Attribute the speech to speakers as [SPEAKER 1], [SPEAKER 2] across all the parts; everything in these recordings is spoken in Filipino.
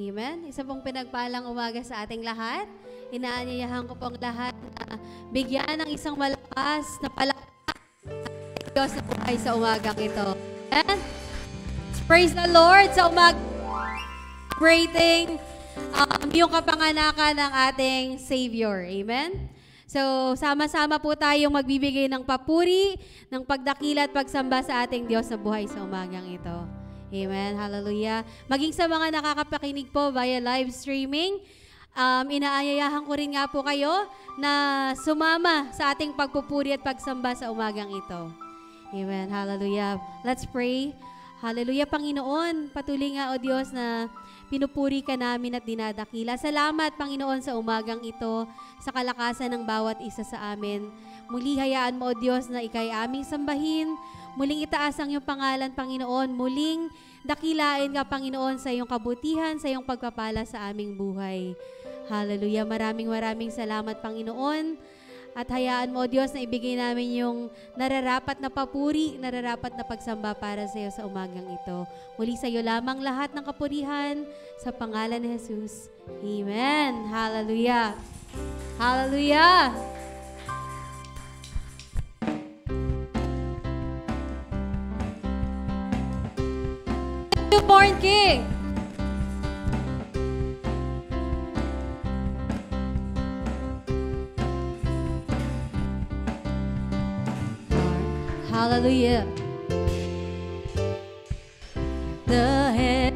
[SPEAKER 1] Amen. Isa pong pinagpalang umaga sa ating lahat. Inaanyayahan ko pong lahat na bigyan ng isang malakas na palakpak Diyos na buhay sa umagang ito. Amen. Praise the Lord sa umaga. Celebrating yung kapanganakan ng ating Savior. Amen. So, sama-sama po tayong magbibigay ng papuri, ng pagdakila at pagsamba sa ating Diyos na buhay sa umagang ito. Amen. Hallelujah. Maging sa mga nakakapakinig po via live streaming, inaayayahan ko rin nga po kayo na sumama sa ating pagpupuri at pagsamba sa umagang ito. Amen. Hallelujah. Let's pray. Hallelujah, Panginoon. Patuloy nga, O Diyos, na pinupuri ka namin at dinadakila. Salamat, Panginoon, sa umagang ito, sa kalakasan ng bawat isa sa amin. Muli hayaan mo, O Diyos, na ikay aming sambahin. Muling itaas ang iyong pangalan, Panginoon. Muling dakilain ka, Panginoon, sa iyong kabutihan, sa iyong pagpapala sa aming buhay. Hallelujah. Maraming salamat, Panginoon. At hayaan mo, Diyos, na ibigay namin yung nararapat na papuri, nararapat na pagsamba para sa iyo sa umagang ito. Muli sa iyo lamang lahat ng kapurihan sa pangalan ni Jesus. Amen. Hallelujah. Hallelujah. Newborn King. Hallelujah. The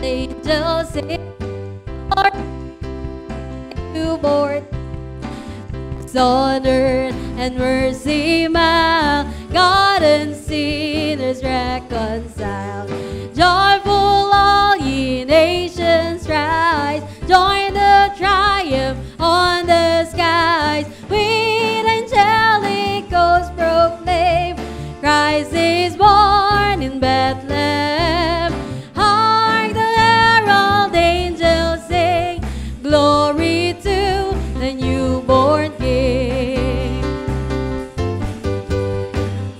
[SPEAKER 1] angels sing, Lord, newborn, on earth and mercy mild, God and sinners reconciled. Joyful all ye nations rise, join the triumph on the skies. With angelic hosts proclaim, Christ is born in Bethlehem. Hark, the herald angels sing, glory to the newborn King.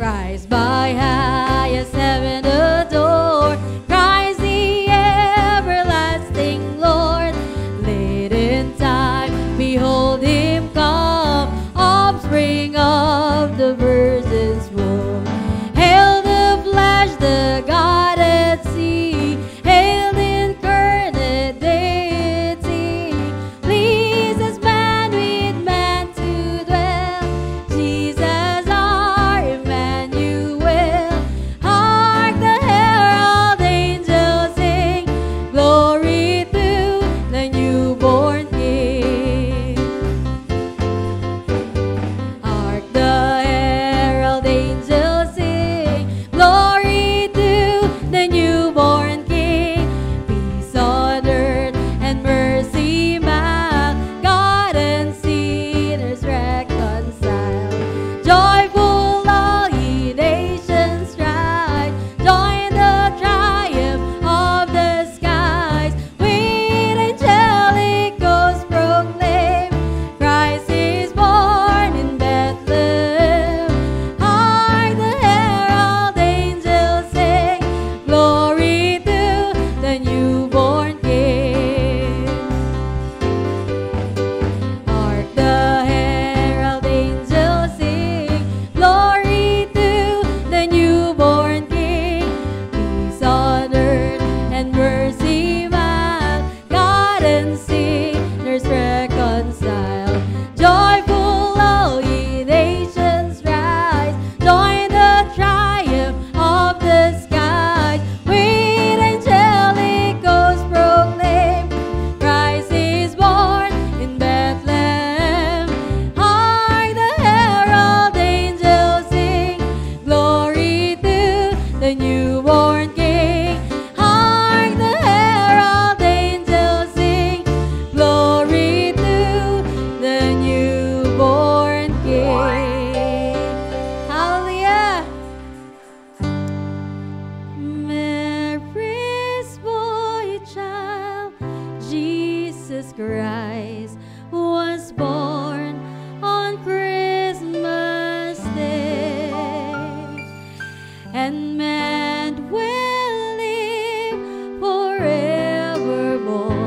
[SPEAKER 1] Christ by highest heaven adored, Christ the everlasting Lord. Late in time, behold him come, offspring of the Virgin's womb. Hail the flesh, the God at sea, hail the incarnate deity. Please as man with man to dwell, Jesus our Emmanuel. Hark, the herald angels sing, glory to the newborn King. Hark, the herald angels sing, glory to the newborn King. Peace on earth and mercy mild, God and sinners reconciled. Joyful all ye nations rise, join the triumph of the skies. With angelic hosts proclaim, Christ is born in Bethlehem. Hark, the herald angels sing, glory to the newborn King. Hark, the herald angels sing, glory to the newborn King. Peace on earth and mercy mild, God and sinners reconciled. Joyful all ye nations rise, join the triumph of the skies. With angelic hosts proclaim, Christ is born in Bethlehem. Hark, the herald angels sing, glory to the newborn King. Hark, the herald angels sing, glory to the newborn King. Hallelujah. Mary's boy child, Jesus Christ, was born on Christmas Day. And man will live forevermore.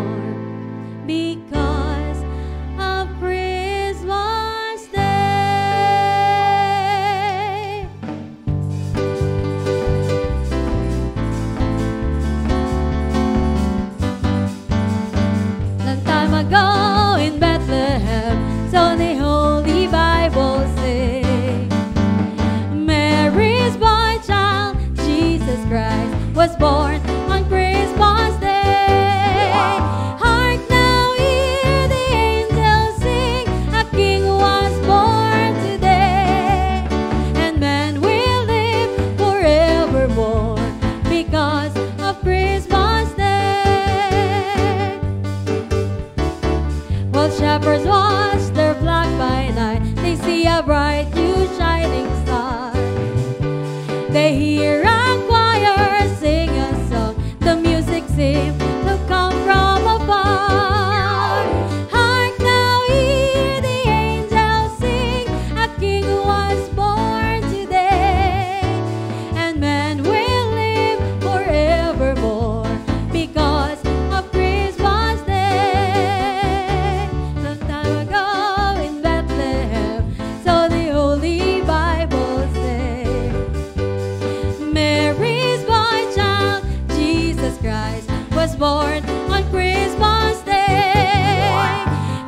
[SPEAKER 1] I hear a choir sing a song, the music seems to come from afar. Hark now, hear the angels sing, a king was born today, and man will live forevermore because of Christmas Day. Some time ago in Bethlehem, so the Holy Bible says, Mary's boy child, Jesus Christ, was born on Christmas Day.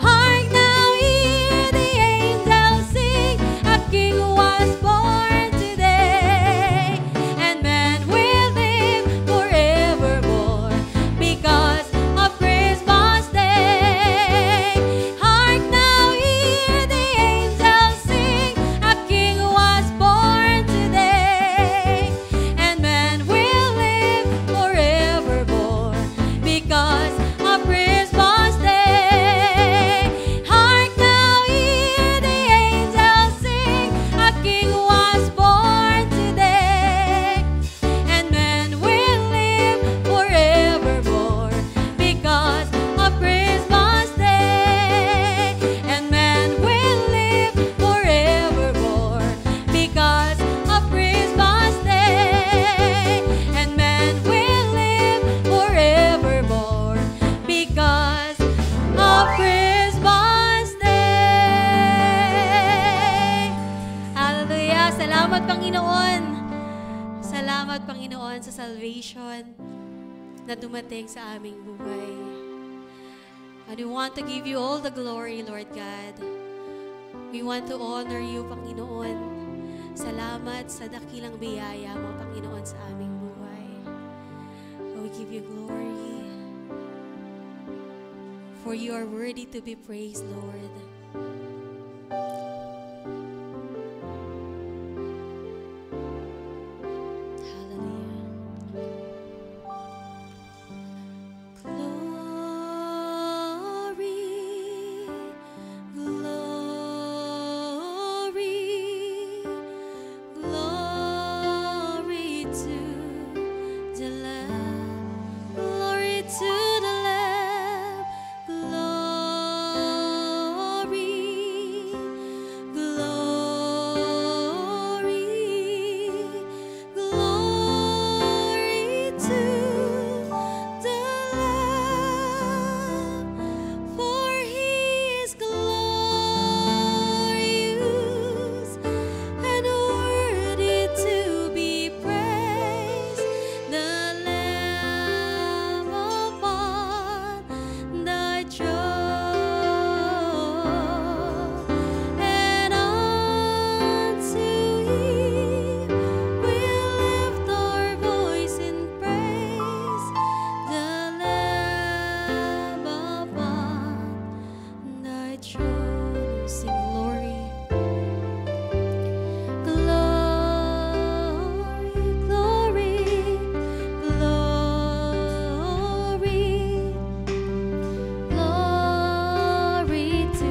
[SPEAKER 1] Hark now, hear the angels sing, a king was born today, and man will live forevermore because of Christmas Day. Hark now, hear the angels sing, a king was born today, and man will live forevermore because of Christmas Day. Hark now, hear the angels sing, a king was born today, and man will live forevermore because of Christmas Day. And man will live forevermore because of Christmas Day. And man will live forevermore because of Christmas Day. Hallelujah! Salamat, Panginoon! Salamat, Panginoon, sa salvation na dumating sa aming buhay. And we want to give you all the glory, Lord God. We want to honor you, Panginoon. Salamat sa dakilang biyaya mo, Panginoon, sa aming buhay. We give you glory. For you are worthy to be praised, Lord. Hallelujah. Glory, glory, glory to the Lamb. Glory to the Lamb. Glory, glory, glory to the Lamb. For He is glorious and worthy to be praised. The Lamb upon thy throne, and unto Him we'll lift our voice in praise. The Lamb upon thy throne. Sing glory. Glory, glory, glory, glory to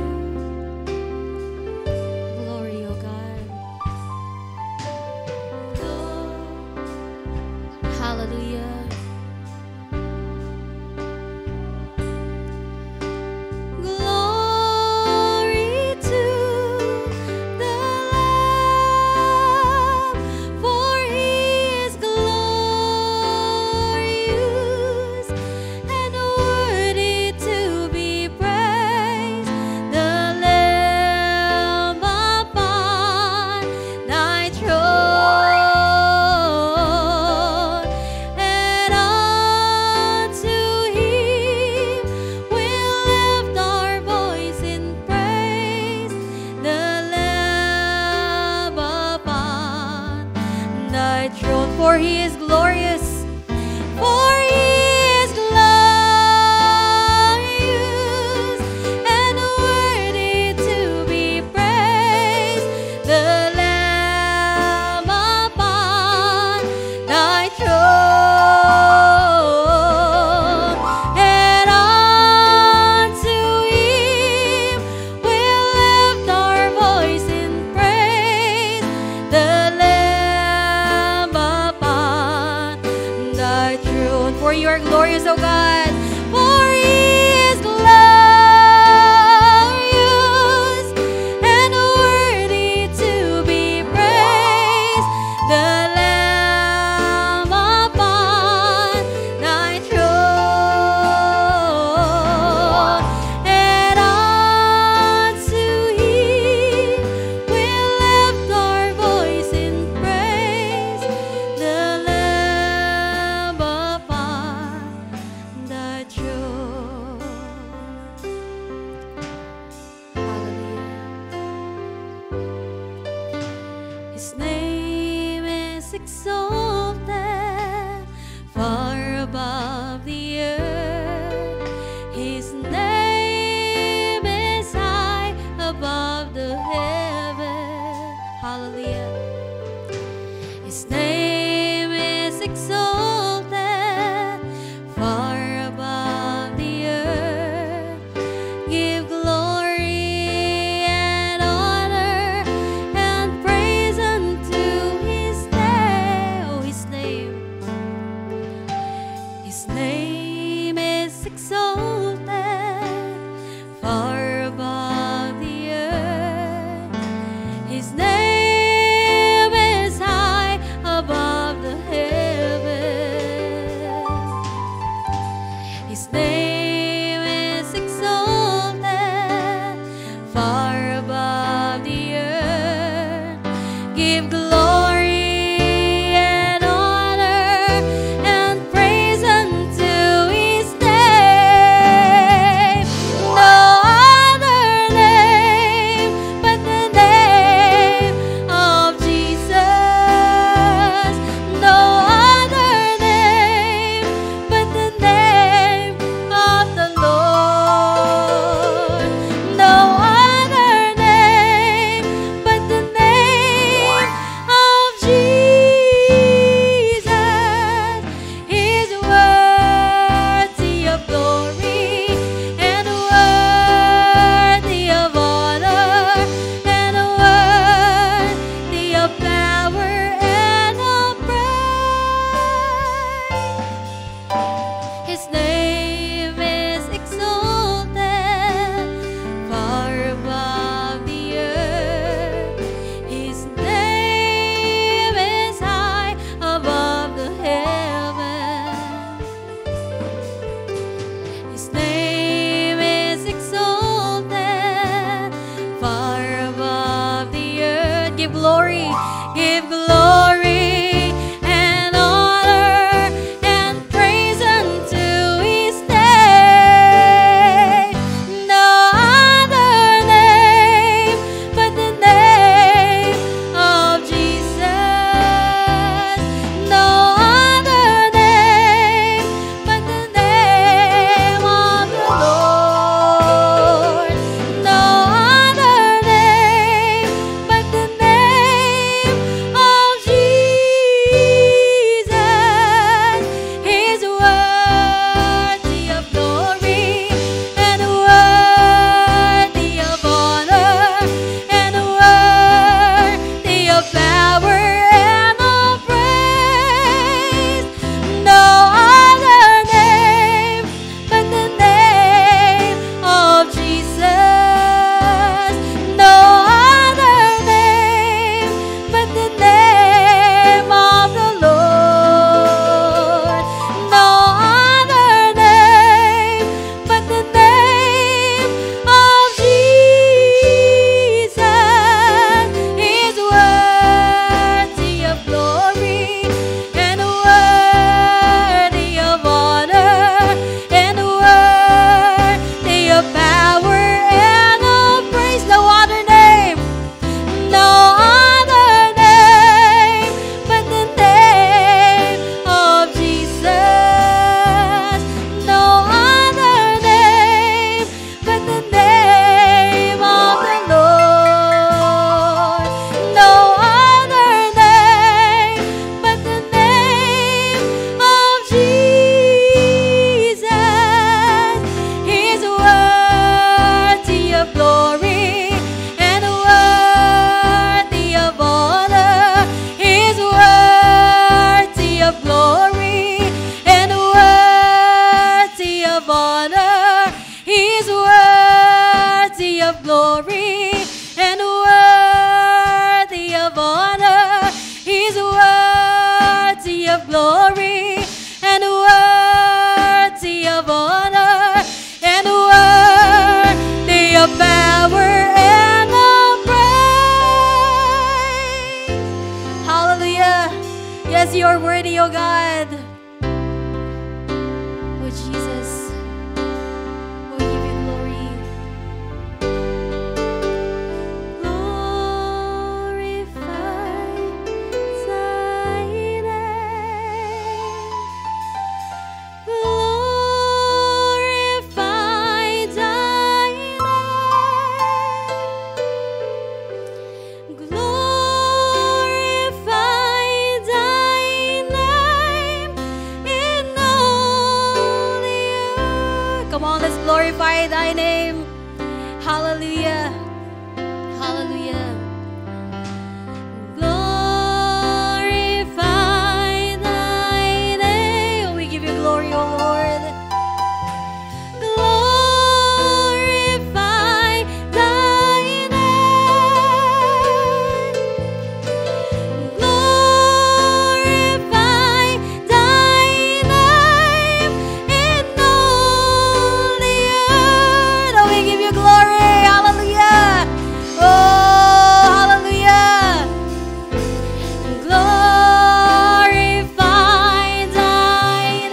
[SPEAKER 1] glory, O God. Hallelujah. Glory to the Lamb, for He is glorious and worthy to be praised. The Lamb upon thy throne, and unto Him we'll lift our voice in praise. The Lamb upon thy throne, for He is glorious, for He is glorious and worthy to be praised. The Lamb upon thy throne, and unto Him we'll lift our voice in praise. The Lamb for you are glorious, O God. For He is glorious and worthy to be praised. The Lamb upon thy throne, and unto Him we'll lift our voice in praise. The Lamb upon the throne. Hallelujah. His name is exalted far above the earth. His name is high above the heaven. Hallelujah. His name is exalted far above the earth. Give glory and honor and praise unto His name. Oh, His name. His name is exalted far above the earth. His name is high above the heavens. glory and worthy of honor and worthy of power and of praise. Hallelujah. Yes, you are worthy, O God. Oh, Jesus. We give you glory. Glorify thy name. Glorify thy name. Glorify thy name in all the earth. Come on, let's glorify thy name. Hallelujah. Hallelujah. Glorify thy name. We give you glory, O Lord. Glorify thy name. Glorify thy name in all the earth. Oh, we give you glory. Hallelujah. Oh, hallelujah. Glorify thy name.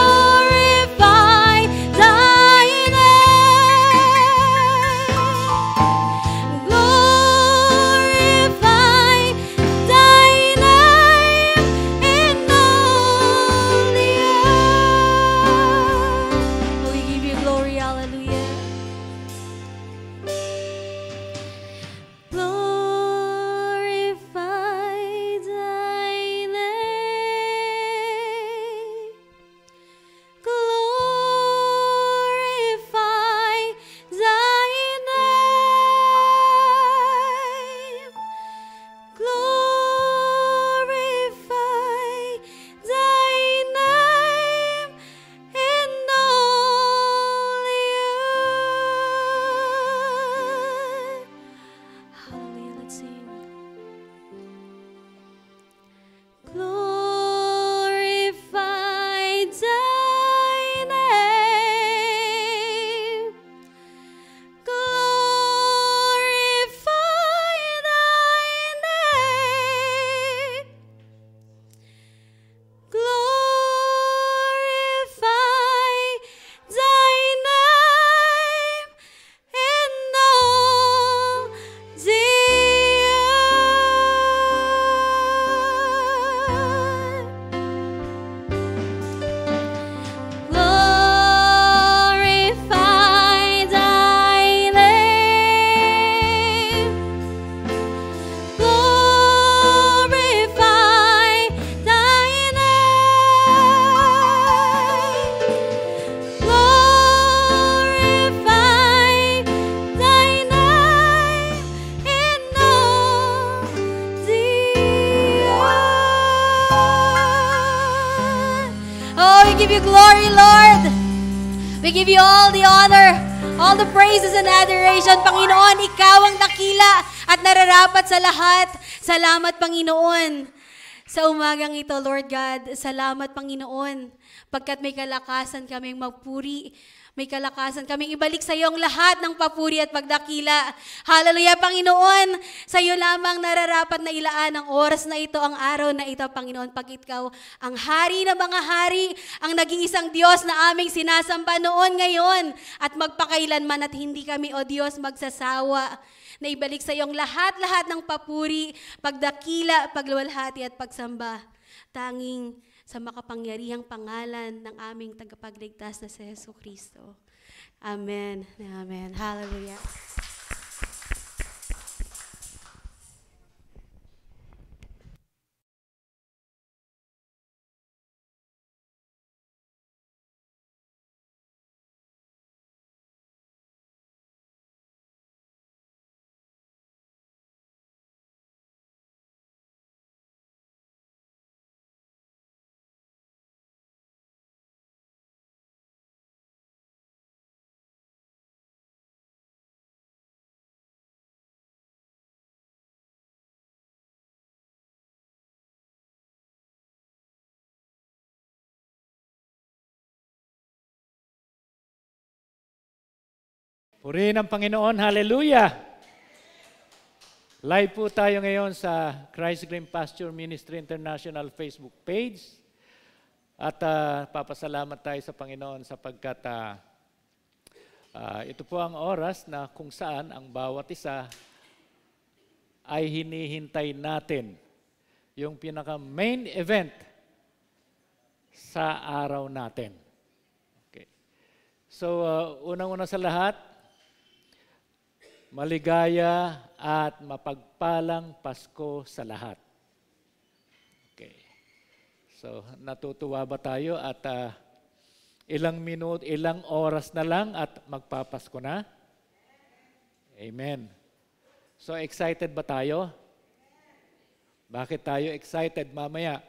[SPEAKER 1] Glorify thy name. Glorify thy name in all the earth. We give you glory, hallelujah. Glorify thy name. Glorify thy name. Glorify thy name in all the earth. Hallelujah, let's sing. Glorify thy name. Glorify thy name. Glorify thy name in all the earth. Glorify thy name. Glorify thy name. Glorify thy name in all the earth. Oh, we give you glory, Lord. We give you all the honor, all the praises and adoration. Panginoon, ikaw ang dakila at nararapat sa lahat. Salamat, Panginoon. Sa umagang ito, Lord God, salamat, Panginoon. Pagkat may kalakasan kaming magpuri, may kalakasan kaming ibalik sa iyo ang lahat ng papuri at pagdakila. Hallelujah, Panginoon. Sa iyo lamang nararapat na ilaan ang oras na ito, ang araw na ito, Panginoon. Pag ikaw ang hari ng mga hari, ang naging isang Diyos na aming sinasamba noon, ngayon, at magpakailanman, at hindi kami, O Diyos, magsasawa na ibalik sa iyo ang lahat-lahat ng papuri, pagdakila, pagluwalhati at pagsamba. Tanging sa makapangyarihang pangalan ng aming tagapagligtas na si Jesucristo. Amen. Amen. Hallelujah.
[SPEAKER 2] Purihin ang Panginoon. Hallelujah! Live po tayo ngayon sa Christ Green Pasture Ministry International Facebook page. At papasalamat tayo sa Panginoon sapagkat ito po ang oras na kung saan ang bawat isa ay hinihintay natin yung pinaka-main event sa araw natin. Okay. So, unang-una sa lahat, maligaya at mapagpalang Pasko sa lahat. Okay. So, natutuwa ba tayo at ilang oras na lang at magpapasko na? Amen. So, excited ba tayo? Bakit tayo excited mamaya?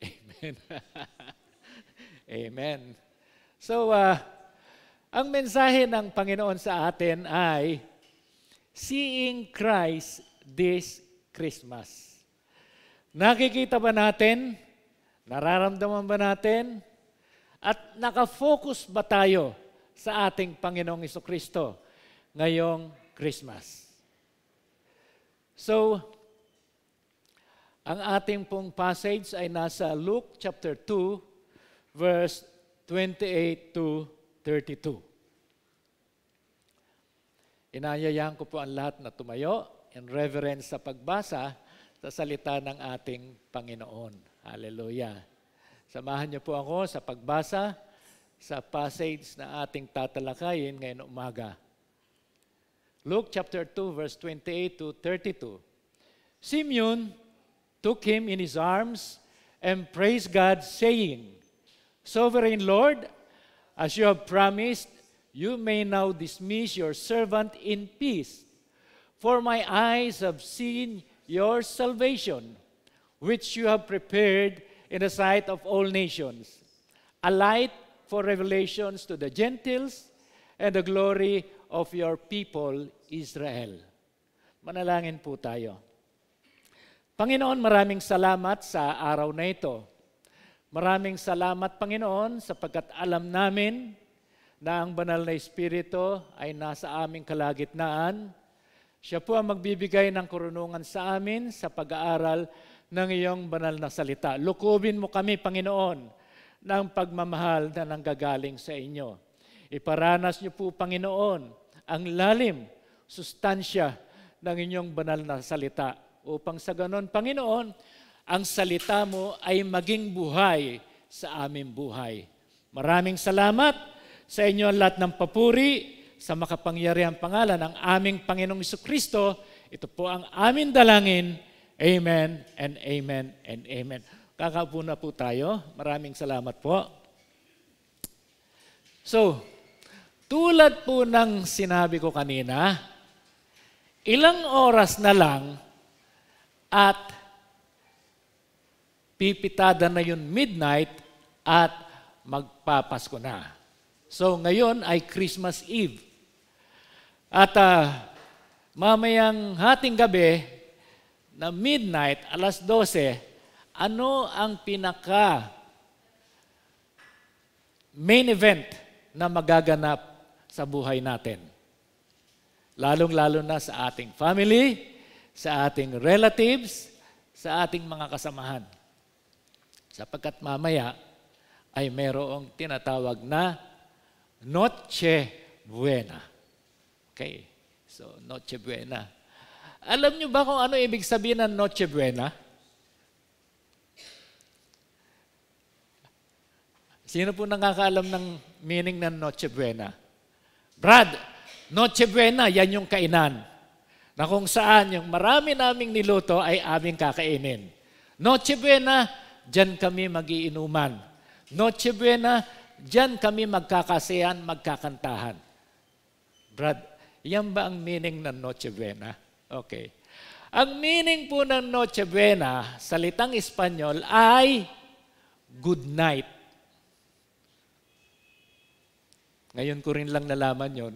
[SPEAKER 2] Amen. Amen. So, ang mensahe ng Panginoon sa atin ay Seeing Christ this Christmas. Nakikita ba natin? Nararamdaman ba natin? At nakafocus ba tayo sa ating Panginoong Jesucristo ngayong Christmas? So, ang ating pong passage ay nasa Luke chapter 2, verse 28 to 32. Inayayahan ko po ang lahat na tumayo in reverence sa pagbasa sa salita ng ating Panginoon. Hallelujah. Samahan niyo po ako sa pagbasa sa passage na ating tatalakayin ngayon umaga. Luke chapter 2, verse 28 to 32. Simeon took him in his arms and praised God, saying, Sovereign Lord, as you have promised, you may now dismiss your servant in peace. For my eyes have seen your salvation, which you have prepared in the sight of all nations, a light for revelations to the Gentiles and the glory of your people, Israel. Manalangin po tayo. Panginoon, maraming salamat sa araw na ito. Maraming salamat, Panginoon, sapagkat alam namin na ang banal na Espiritu ay nasa aming kalagitnaan. Siya po ang magbibigay ng karunungan sa amin sa pag-aaral ng iyong banal na salita. Lukubin mo kami, Panginoon, ng pagmamahal na nanggagaling sa inyo. Iparanas niyo po, Panginoon, ang lalim, sustansya ng inyong banal na salita. Upang sa ganon, Panginoon, ang salita mo ay maging buhay sa aming buhay. Maraming salamat sa inyo ang lahat ng papuri sa makapangyarihang pangalan ng aming Panginoong Jesucristo. Ito po ang aming dalangin. Amen and amen and amen. Kakaupo na po tayo. Maraming salamat po. So, tulad po ng sinabi ko kanina, ilang oras na lang at pipitada na yun midnight at magpapasko na. So ngayon ay Christmas Eve. At mamayang hating gabi na midnight, alas 12, ano ang pinaka main event na magaganap sa buhay natin? Lalong-lalo na sa ating family, sa ating relatives, sa ating mga kasamahan. Sapagkat mamaya ay mayroong tinatawag na Noche Buena. Okay. So, Noche Buena. Alam niyo ba kung ano ibig sabihin ng Noche Buena? Sino po nakakaalam ng meaning ng Noche Buena? Brad, Noche Buena, yan yung kainan. Na kung saan yung marami naming niluto ay aming kakainin. Noche Buena, dyan kami magiinuman. Noche Buena, diyan kami magkakasayan, magkakantahan. Brad, yan ba ang meaning ng Noche Buena? Okay. Ang meaning po ng Noche Buena, salitang Espanyol, ay good night. Ngayon ko rin lang nalaman yon.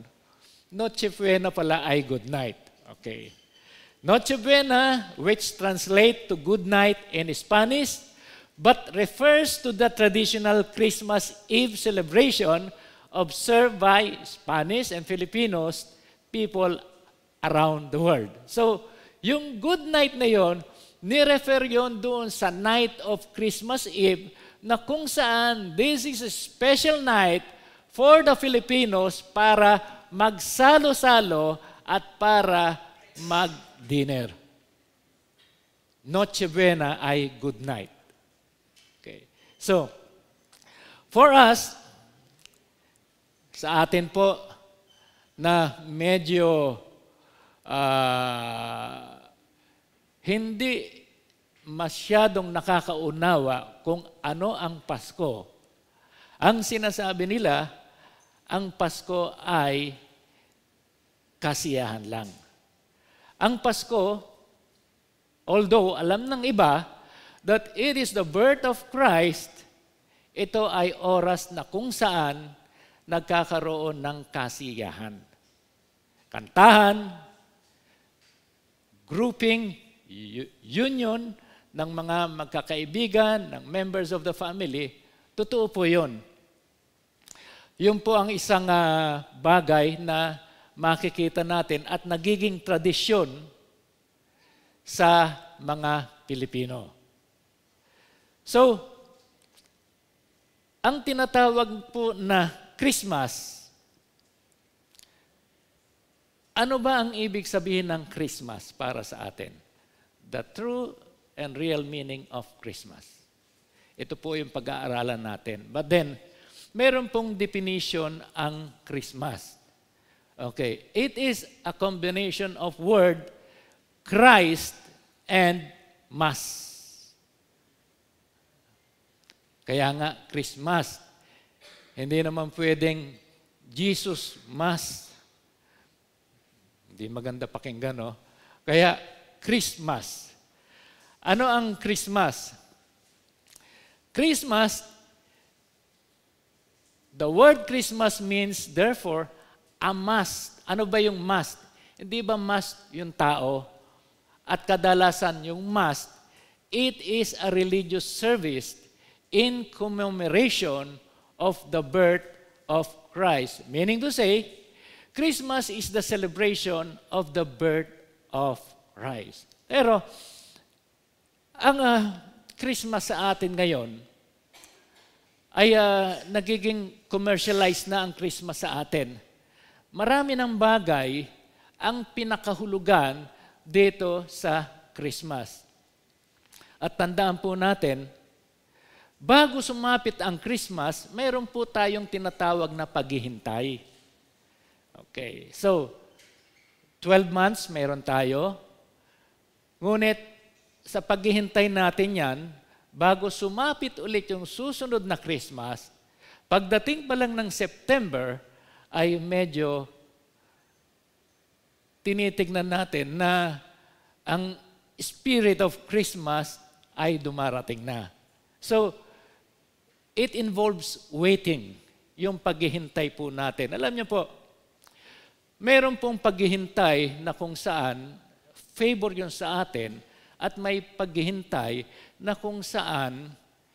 [SPEAKER 2] Noche Buena pala ay good night. Okay. Noche Buena, which translate to good night in Spanish, but refers to the traditional Christmas Eve celebration observed by Spanish and Filipinos, people around the world. So, yung good night na yon, ni-refer yon doon sa night of Christmas Eve, na kung saan this is a special night for the Filipinos para magsalo-salo at para mag-dinner. Noche Buena ay good night. Okay. So, for us, sa atin po na medyo hindi masyadong nakakaunawa kung ano ang Pasko. Ang sinasabi nila, ang Pasko ay kasiyahan lang. Ang Pasko, although alam ng iba that it is the birth of Christ, ito ay oras na kung saan nagkakaroon ng kasiyahan. Kantahan, grouping, union ng mga magkakaibigan, ng members of the family, totoo po yun. Yun po ang isang bagay na makikita natin at nagiging tradisyon sa mga Pilipino. So, ang tinatawag po na Christmas, ano ba ang ibig sabihin ng Christmas para sa atin? The true and real meaning of Christmas. Ito po yung pag-aaralan natin. But then, meron pong definition ang Christmas. Okay, it is a combination of word Christ and Mass. Kaya nga, Christmas. Hindi naman pwedeng Jesus Mass. Hindi maganda pakinggan, no? Kaya, Christmas. Ano ang Christmas? Christmas, the word Christmas means, therefore, a must. Ano ba yung must? Hindi ba must yung tao? At kadalasan yung must, it is a religious service in commemoration of the birth of Christ. Meaning to say, Christmas is the celebration of the birth of Christ. Pero, ang Christmas sa atin ngayon ay nagiging commercialized na ang Christmas sa atin. Marami ng bagay ang pinakahulugan dito sa Christmas. At tandaan po natin, bago sumapit ang Christmas, mayroon po tayong tinatawag na paghihintay. Okay, so 12 months mayroon tayo. Ngunit sa paghihintay natin yan, bago sumapit ulit yung susunod na Christmas, pagdating pa lang ng September, ay medyo tinitignan natin na ang spirit of Christmas ay dumarating na. So, it involves waiting, yung paghihintay po natin. Alam niyo po, meron pong paghihintay na kung saan favor yun sa atin at may paghihintay na kung saan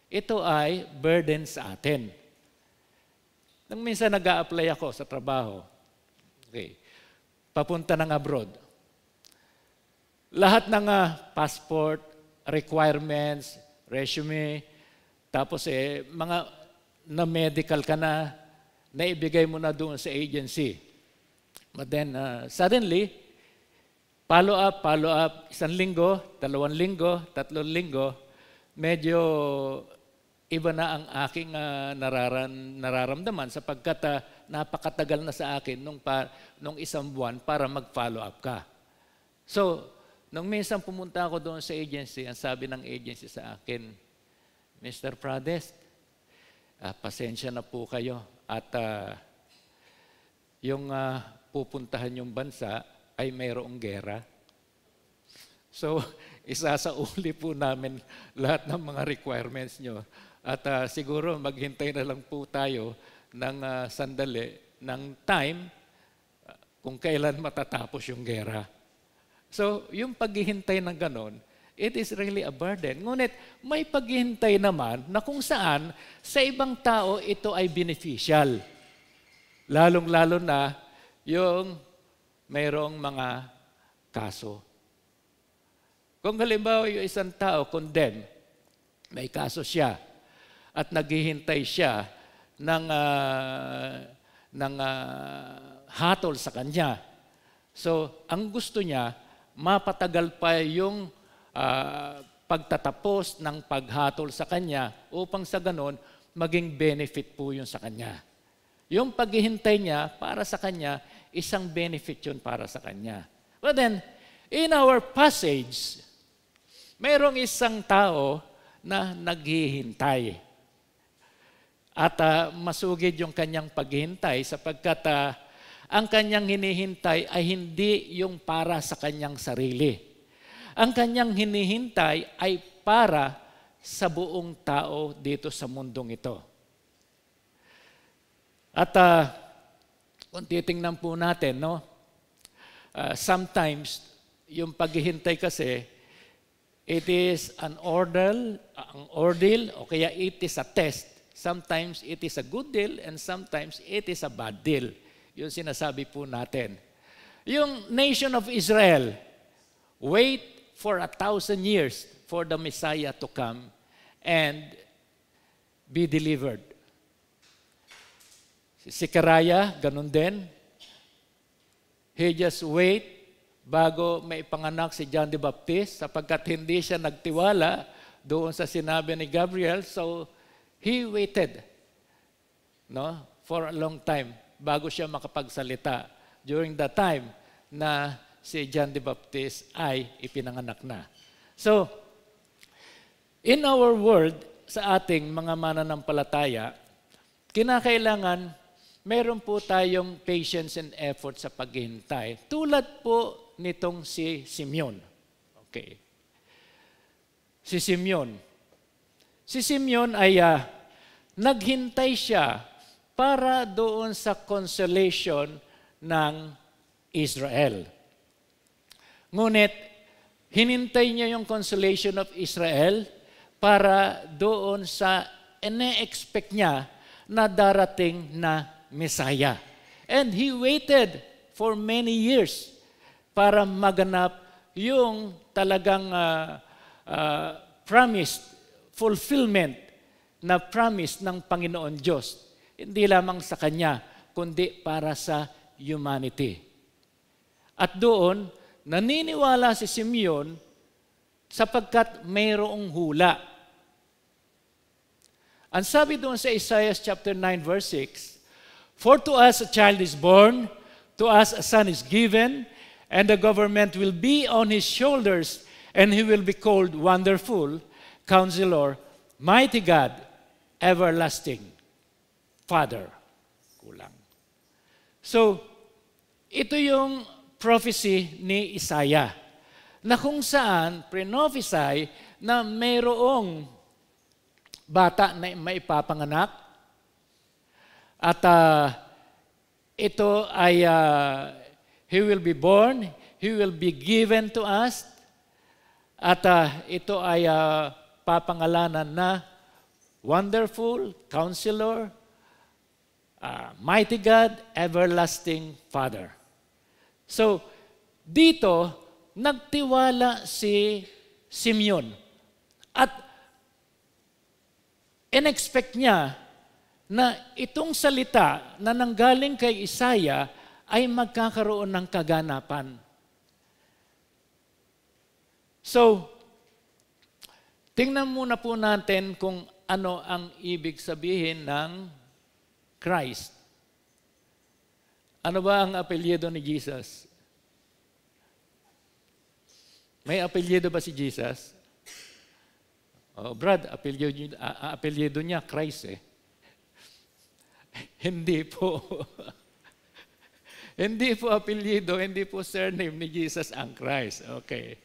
[SPEAKER 2] ito ay burden sa atin. Nang minsan nag-a-apply ako sa trabaho, okay, papunta ng abroad. Lahat ng passport, requirements, resume, tapos mga na-medical ka na, naibigay mo na doon sa agency. But then, suddenly, follow up, 1 linggo, 2 linggo, 3 linggo, medyo iba na ang aking nararamdaman sapagkat napakatagal na sa akin nung 1 buwan para mag-follow up ka. So, nung minsan pumunta ako doon sa agency, ang sabi ng agency sa akin, Mr. Prades, pasensya na po kayo at yung pupuntahan yung bansa ay mayroong gera. So, isasauli po namin lahat ng mga requirements nyo. At siguro maghintay na lang po tayo ng sandali, ng time, kung kailan matatapos yung gera. So, yung paghihintay ng ganon, it is really a burden. Ngunit, may paghihintay naman na kung saan sa ibang tao ito ay beneficial. Lalong-lalo na yung mayroong mga kaso. Kung halimbawa yung isang tao condemned, may kaso siya at naghihintay siya ng hatol sa kanya. So, ang gusto niya, mapatagal pa yung pagtatapos ng paghatol sa kanya upang sa ganon, maging benefit po yun sa kanya. Yung paghihintay niya para sa kanya, isang benefit yun para sa kanya. But then, in our passage, mayroong isang tao na naghihintay. At masugid yung kanyang paghihintay sapagkat ang kanyang hinihintay ay hindi yung para sa kanyang sarili. Ang kanyang hinihintay ay para sa buong tao dito sa mundong ito. At kung titingnan po natin, no, sometimes yung paghihintay kasi, it is an ordeal, o kaya it is a test. Sometimes it is a good deal and sometimes it is a bad deal. Yun sinasabi po natin. Yung nation of Israel, wait for 1,000 years for the Messiah to come and be delivered. Si Zechariah, ganun din. He just wait bago may panganak si John the Baptist sapagkat hindi siya nagtiwala doon sa sinabi ni Gabriel. So, he waited for a long time bago siya makapagsalita during the time na si John the Baptist ay ipinanganak na. So, in our world, sa ating mga mananampalataya, kinakailangan meron po tayong patience and effort sa paghihintay. Tulad po nitong si Simeon. Okay. Si Simeon. Si Simeon ay naghintay siya para doon sa consolation ng Israel. Ngunit, hinintay niya yung consolation of Israel para doon sa ine-expect niya na darating na Messiah. And he waited for many years para maganap yung talagang promised fulfillment na promise ng Panginoon Diyos. Hindi lamang sa Kanya, kundi para sa humanity. At doon, naniniwala si Simeon sapagkat mayroong hula. Ang sabi doon sa Isaiah chapter 9 verse 6, "For to us a child is born, to us a son is given, and the government will be on his shoulders, and he will be called Wonderful, Counselor, Mighty God, Everlasting Father." Kulang. So, ito yung prophecy ni Isaiah, na kung saan pre-prophesy na mayroong bata na maipapanganak, at ito ay he will be born, he will be given to us, at ito ay papangalanan na Wonderful, Counselor, Mighty God, Everlasting Father. So, dito, nagtiwala si Simeon. At in-expect niya na itong salita na nanggaling kay Isaiah ay magkakaroon ng kaganapan. So, tingnan muna po natin kung ano ang ibig sabihin ng Christ. Ano ba ang apelyido ni Jesus? May apelyido ba si Jesus? Oh, Brad, apelyido niya Christ eh. Hindi po. Hindi po apelyido, hindi po surname ni Jesus ang Christ. Okay.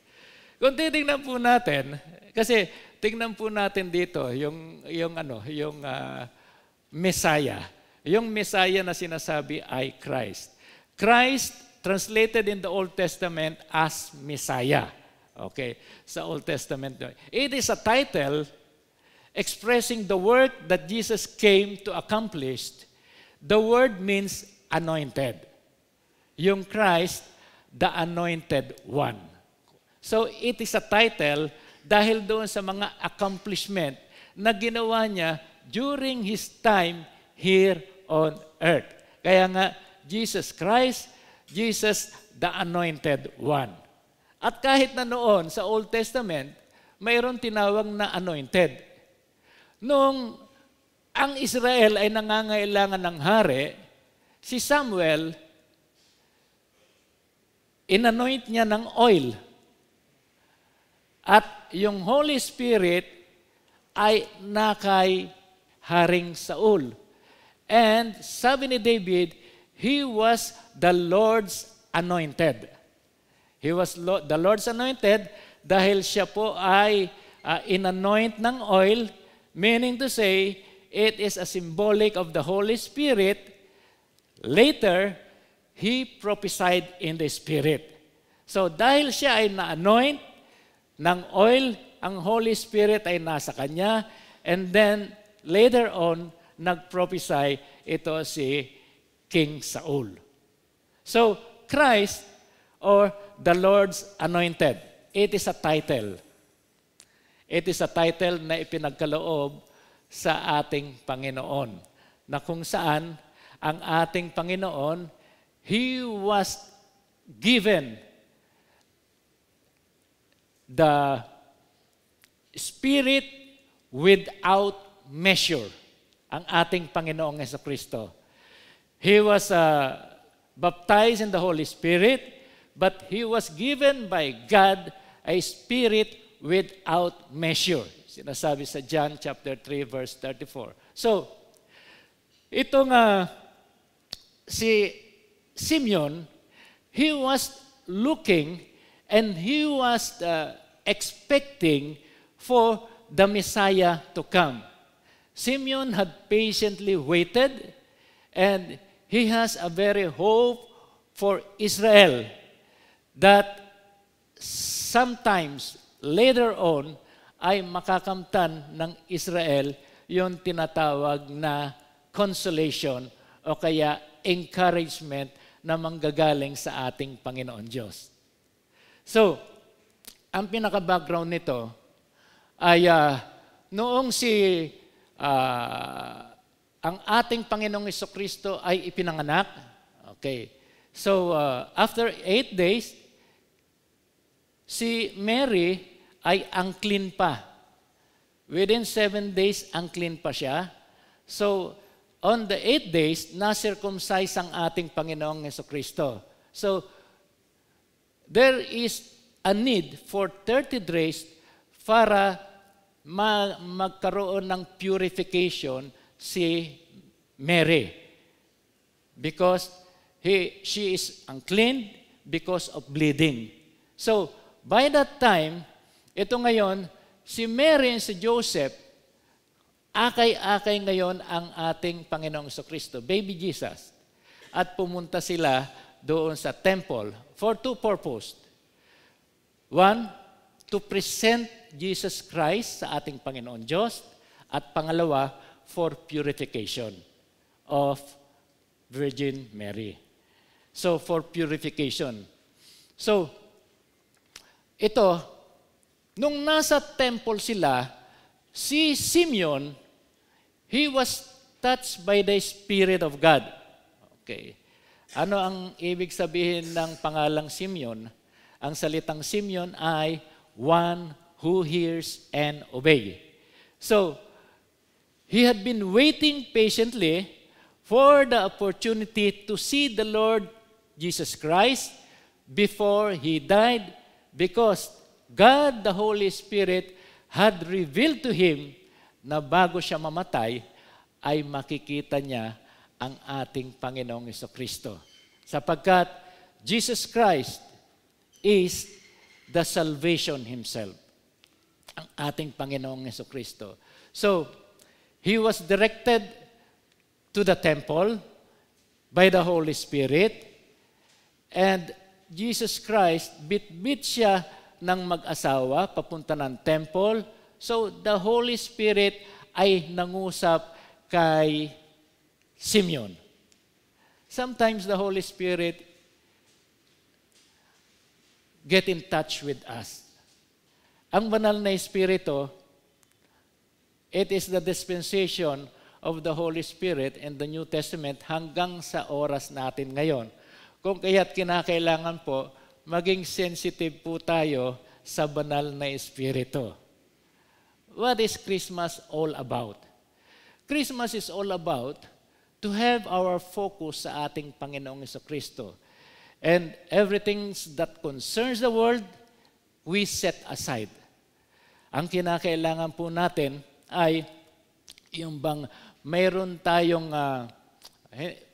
[SPEAKER 2] Kung titingnan po natin, kasi tingnan po natin dito yung Messiah. Yung Messiah na sinasabi ay Christ. Christ translated in the Old Testament as Messiah. Okay, sa Old Testament. It is a title expressing the work that Jesus came to accomplish, the word means anointed. Yung Christ, the Anointed One. So it is a title dahil doon sa mga accomplishment na ginawa niya during His time here on earth. Kaya nga, Jesus Christ, Jesus the Anointed One. At kahit na noon sa Old Testament, mayroon tinawag na anointed. Nung ang Israel ay nangangailangan ng hari, si Samuel, inanoint niya ng oil. At yung Holy Spirit ay nakay Haring Saul. And sabi ni David, he was the Lord's anointed. He was the Lord's anointed dahil siya po ay inanoint ng oil, meaning to say, it is a symbolic of the Holy Spirit. Later, he prophesied in the Spirit. So dahil siya ay na-anoint ng oil, ang Holy Spirit ay nasa kanya, and then later on, nag-prophesy ito si King Saul. So, Christ or the Lord's Anointed, it is a title. It is a title na ipinagkaloob sa ating Panginoon, na kung saan ang ating Panginoon, He was given the Spirit without measure, ang ating Panginoong Jesucristo. He was baptized in the Holy Spirit, but He was given by God a Spirit without measure. Sinasabi sa John chapter 3, verse 34. So, itong si Simeon, he was looking and he was expecting for the Messiah to come. Simeon had patiently waited, and he has a very hope for Israel that sometimes later on ay makakamtan ng Israel yung tinatawag na consolation o kaya encouragement na manggagaling sa ating Panginoon Diyos. So, ang pinaka-background nito ay noong ang ating Panginoong Jesucristo ay ipinanganak. Okay. So, after 8 days, si Mary ay unclean pa. Within 7 days, unclean pa siya. So, on the 8 days, na-circumcise ang ating Panginoong Jesucristo. So, there is a need for 30 days para magkaroon ng purification si Mary. Because she is unclean because of bleeding. So, by that time, ito ngayon, si Mary and si Joseph, akay-akay ngayon ang ating Panginoong Jesucristo, baby Jesus. At pumunta sila doon sa temple for 2 purposes. 1, to present Jesus Christ sa ating Panginoon Diyos. At pangalawa, for purification of Virgin Mary. So, for purification. So, ito, nung nasa temple sila, si Simeon, he was touched by the Spirit of God. Okay. Ano ang ibig sabihin ng pangalang Simeon? Ang salitang Simeon ay one who hears and obey. So, he had been waiting patiently for the opportunity to see the Lord Jesus Christ before He died, because God, the Holy Spirit, had revealed to him na bago siya mamatay, ay makikita niya ang ating Panginoong Jesucristo. Sapagkat Jesus Christ is the salvation Himself. Ang ating Panginoong Jesucristo. So, He was directed to the temple by the Holy Spirit, and Jesus Christ, bit-bit siya ng mag-asawa, papunta ng temple. So, the Holy Spirit ay nangusap kay Simeon. sometimes the Holy Spirit get in touch with us. Ang banal na Espiritu, it is the dispensation of the Holy Spirit in the New Testament hanggang sa oras natin ngayon. Kung kaya't kinakailangan po, maging sensitive po tayo sa banal na Espiritu. What is Christmas all about? Christmas is all about to have our focus sa ating Panginoong Jesucristo. And everything that concerns the world, we set aside. Ang kinakailangan po natin ay yung bang mayroon tayong,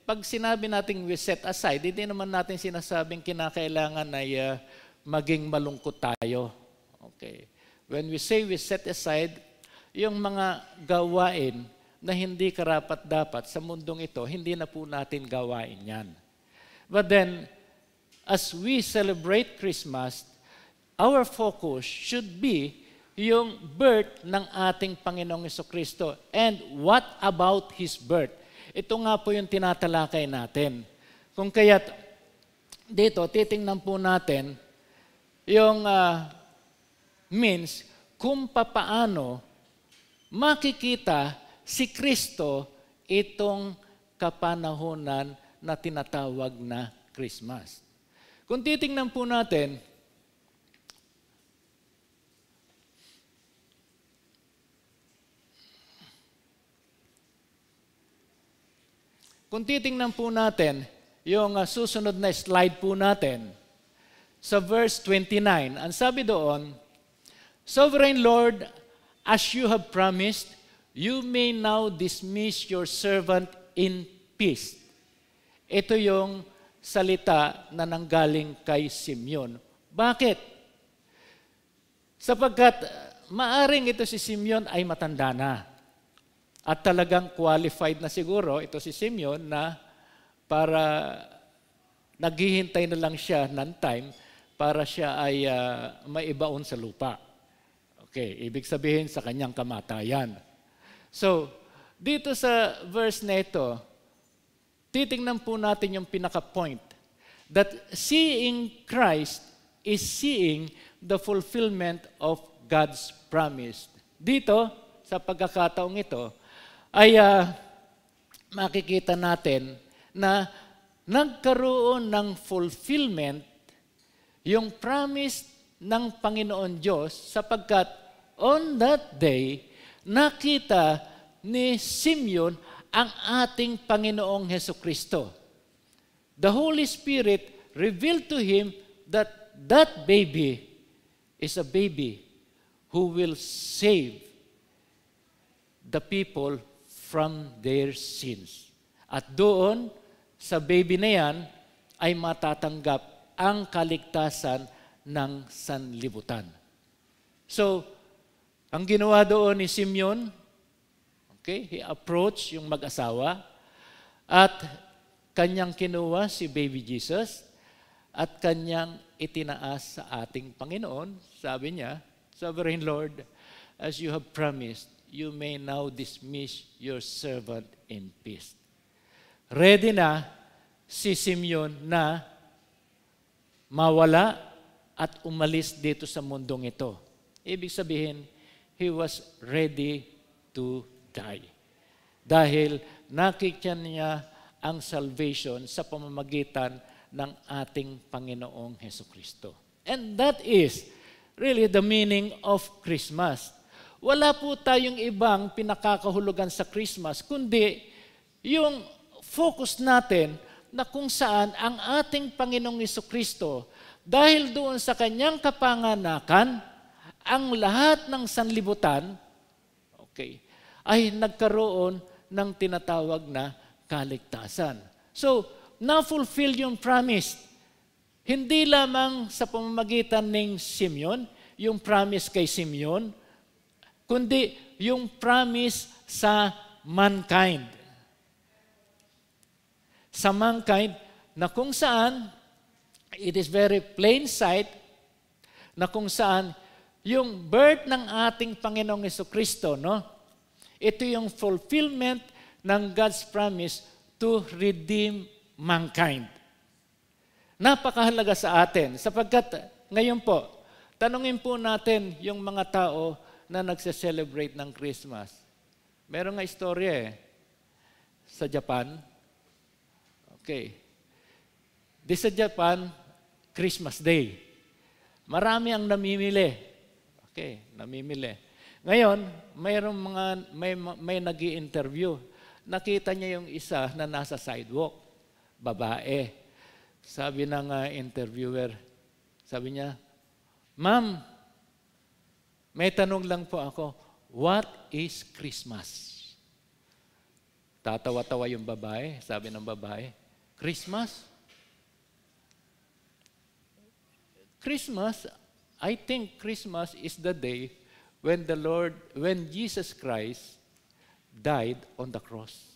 [SPEAKER 2] pag sinabi natin we set aside, hindi naman natin sinasabing kinakailangan ay maging malungkot tayo. Okay. When we say we set aside, yung mga gawain na hindi karapat-dapat sa mundong ito, hindi na po natin gawain yan. But then, as we celebrate Christmas, our focus should be yung birth ng ating Panginoong Jesucristo. And what about His birth? Ito nga po yung tinatalakay natin. Kung kaya't dito, titingnan po natin yung means kung papaano makikita si Kristo itong kapanahunan na tinatawag na Christmas. Kung titingnan po natin, yung susunod na slide po natin, sa verse 29, ang sabi doon, Sovereign Lord, as you have promised, you may now dismiss your servant in peace. Ito yung salita na nanggaling kay Simeon. Bakit? Sapagkat maaring ito si Simeon ay matanda na. At talagang qualified na siguro ito si Simeon na para naghihintay na lang siya ng time para siya ay maibaon sa lupa. Okay, ibig sabihin sa kanyang kamatayan. So, dito sa verse na ito, titingnan po natin yung pinaka-point that seeing Christ is seeing the fulfillment of God's promise. Dito, sa pagkakataong ito, ay makikita natin na nagkaroon ng fulfillment yung promise ng Panginoon Diyos sapagkat on that day, nakita ni Simeon ang ating Panginoong Hesukristo. The Holy Spirit revealed to him that that baby is a baby who will save the people from their sins. At doon, sa baby na yan, ay matatanggap ang kaligtasan ng sanlibutan. So, ang ginawa doon ni Simeon, okay, he approached yung mag-asawa at kanyang kinuha si baby Jesus at kanyang itinaas sa ating Panginoon. Sabi niya, Sovereign Lord, as you have promised, you may now dismiss your servant in peace. Ready na si Simeon na mawala at umalis dito sa mundong ito. Ibig sabihin, he was ready to die. Dahil nakita niya ang salvation sa pamamagitan ng ating Panginoong Hesukristo. And that is really the meaning of Christmas. Wala po tayong ibang pinakakahulugan sa Christmas, kundi yung focus natin na kung saan ang ating Panginoong Jesucristo, dahil doon sa kanyang kapanganakan, ang lahat ng sanlibutan, okay, ay nagkaroon ng tinatawag na kaligtasan. So, na-fulfill yung promise. Hindi lamang sa pamamagitan ng Simeon, yung promise kay Simeon, kundi yung promise sa mankind. Sa mankind na kung saan, it is very plain sight, na kung saan yung birth ng ating Panginoong Jesucristo, no? Ito yung fulfillment ng God's promise to redeem mankind. Napakahalaga sa atin sapagkat ngayon po, tanungin po natin yung mga tao na nagse-celebrate ng Christmas. Meron nga istorya sa Japan. Okay. Sa Japan, Christmas Day. Marami ang namimili. Okay, namimili. Ngayon, may nag-i-interview. Nakita niya yung isa na nasa sidewalk, babae. Sabi ng interviewer, sabi niya, "Ma'am, may tanong lang po ako, what is Christmas?" Tatawa-tawa yung babae, sabi ng babae, "Christmas? Christmas, I think Christmas is the day when Jesus Christ died on the cross."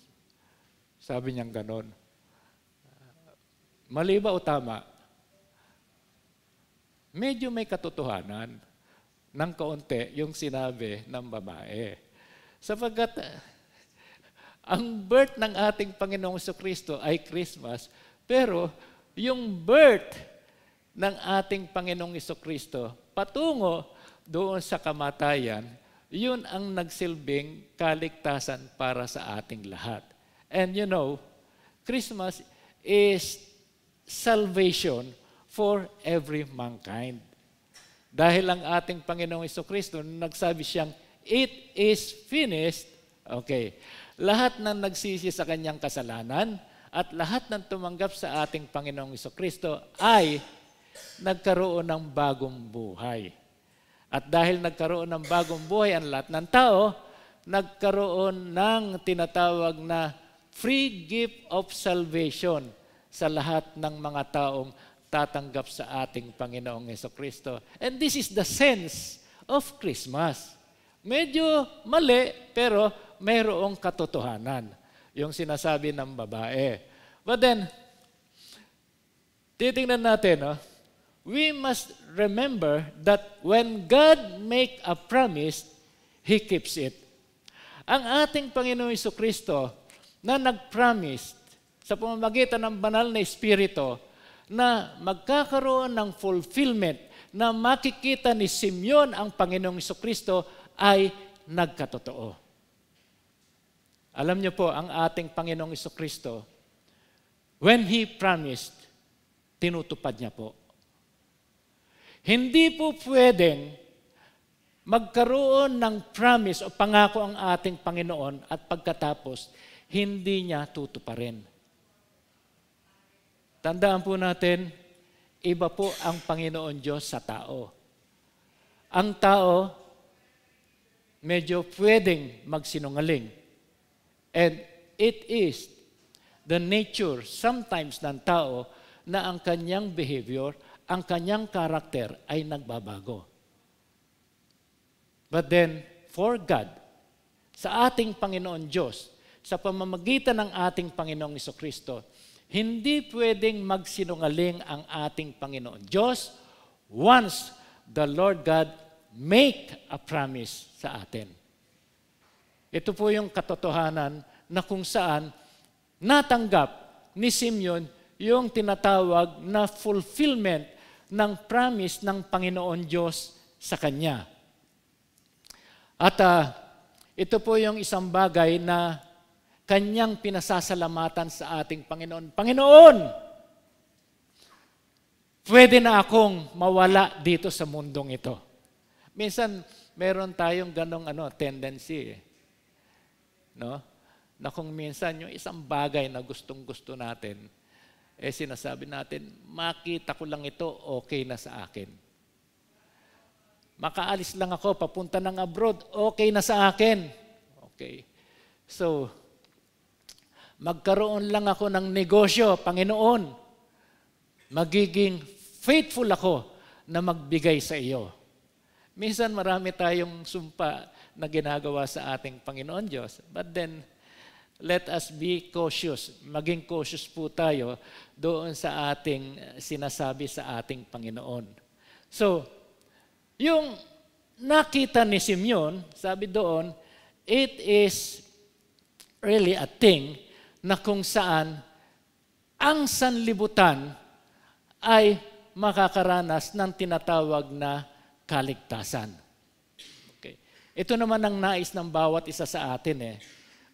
[SPEAKER 2] Sabi niyang ganon. Mali ba o tama? Medyo may katotohanan ng kaunti yung sinabi ng babae. Sapagkat ang birth ng ating Panginoong Jesucristo ay Christmas, pero yung birth ng ating Panginoong Jesucristo patungo doon sa kamatayan, yun ang nagsilbing kaligtasan para sa ating lahat. And you know, Christmas is salvation for every mankind. Dahil ang ating Panginoong Jesucristo, nagsabi siyang, "It is finished." Okay. Lahat ng nagsisi sa kanyang kasalanan at lahat ng tumanggap sa ating Panginoong Jesucristo ay nagkaroon ng bagong buhay. At dahil nagkaroon ng bagong buhay ang lahat ng tao, nagkaroon ng tinatawag na free gift of salvation sa lahat ng mga taong tatanggap sa ating Panginoong Jesucristo. And this is the sense of Christmas. Medyo mali, pero mayroong katotohanan. Yung sinasabi ng babae. But then, titingnan natin, we must remember that when God make a promise, He keeps it. Ang ating Panginoong Jesucristo na nag-promise sa pamamagitan ng banal na Espiritu na magkakaroon ng fulfillment na makikita ni Simeon ang Panginoong Jesucristo ay nagkatotoo. Alam niyo po, ang ating Panginoong Jesucristo, when He promised, tinutupad niya po. Hindi po pwedeng magkaroon ng promise o pangako ang ating Panginoon at pagkatapos, hindi niya tutuparin. Tandaan po natin, iba po ang Panginoon Diyos sa tao. Ang tao, medyo pwedeng magsinungaling. And it is the nature sometimes ng tao na ang kanyang behavior, ang kanyang karakter ay nagbabago. But then, for God, sa ating Panginoon Diyos, sa pamamagitan ng ating Panginoong Jesucristo, hindi pwedeng magsinungaling ang ating Panginoon Diyos once the Lord God make a promise sa atin. Ito po yung katotohanan na kung saan natanggap ni Simeon yung tinatawag na fulfillment ng promise ng Panginoon Diyos sa kanya. At ito po yung isang bagay na kanyang pinasasalamatan sa ating Panginoon. Panginoon, pwede na akong mawala dito sa mundong ito. Minsan, meron tayong ganong tendency. No? Na kung minsan yung isang bagay na gustong-gusto natin, sinasabi natin, makita ko lang ito, okay na sa akin. Makaalis lang ako, papunta ng abroad, okay na sa akin. Okay. So, magkaroon lang ako ng negosyo, Panginoon. Magiging faithful ako na magbigay sa iyo. Minsan marami tayong sumpa na ginagawa sa ating Panginoon Diyos. But then, let us be cautious. Maging cautious po tayo doon sa ating sinasabi sa ating Panginoon. So, yung nakita ni Simeon, sabi doon, it is really a thing na kung saan ang sanlibutan ay makakaranas ng tinatawag na kaligtasan. Okay. Ito naman ang nais ng bawat isa sa atin.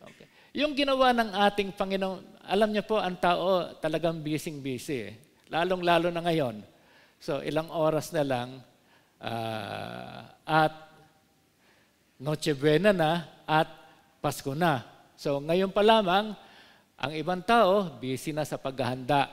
[SPEAKER 2] Okay. Yung ginawa ng ating Panginoon, alam niyo po, ang tao talagang busy-busy. Lalong-lalo na ngayon. So, ilang oras na lang at Noche Buena na at Pasko na. So, ngayon pa lamang, ang ibang tao, busy na sa paghahanda.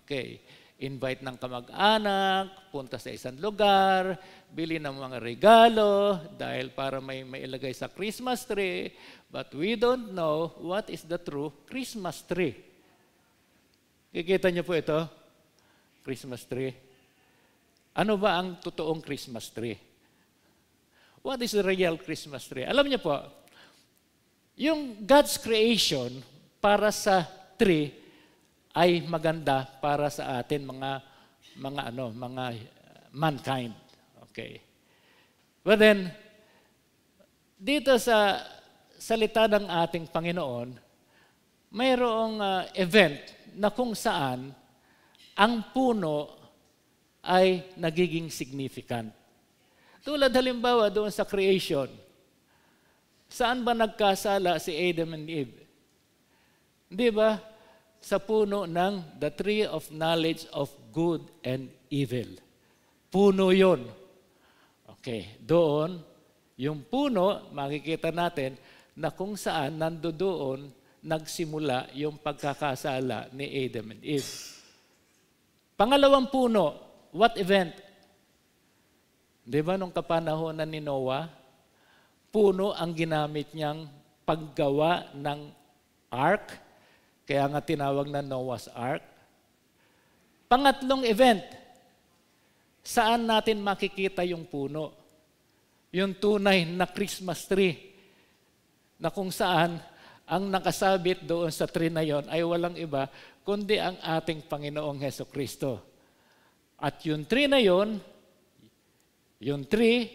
[SPEAKER 2] Okay. Invite ng kamag-anak, punta sa isang lugar, bili ng mga regalo, dahil para may ilagay sa Christmas tree. But we don't know what is the true Christmas tree. Kikita niyo po ito? Christmas tree. Ano ba ang totoong Christmas tree? What is the real Christmas tree? Alam niyo po, yung God's creation para sa tree ay maganda para sa atin mga mankind. Okay. But then dito sa salita ng ating Panginoon, mayroong event na kung saan ang puno ay nagiging significant. Tulad halimbawa doon sa creation. Saan ba nagkasala si Adam and Eve? Di ba? Sa puno ng the tree of knowledge of good and evil. Puno yun. Okay, doon, yung puno, makikita natin na kung saan nandoon nagsimula yung pagkakasala ni Adam and Eve. Pangalawang puno, what event? Di ba nung kapanahonan ni Noah, puno ang ginamit niyang paggawa ng ark, kaya nga tinawag na Noah's Ark. Pangatlong event, saan natin makikita yung puno? Yung tunay na Christmas tree, na kung saan ang nakasabit doon sa tree na yon ay walang iba, kundi ang ating Panginoong Hesukristo. At yung tree na yon, yung tree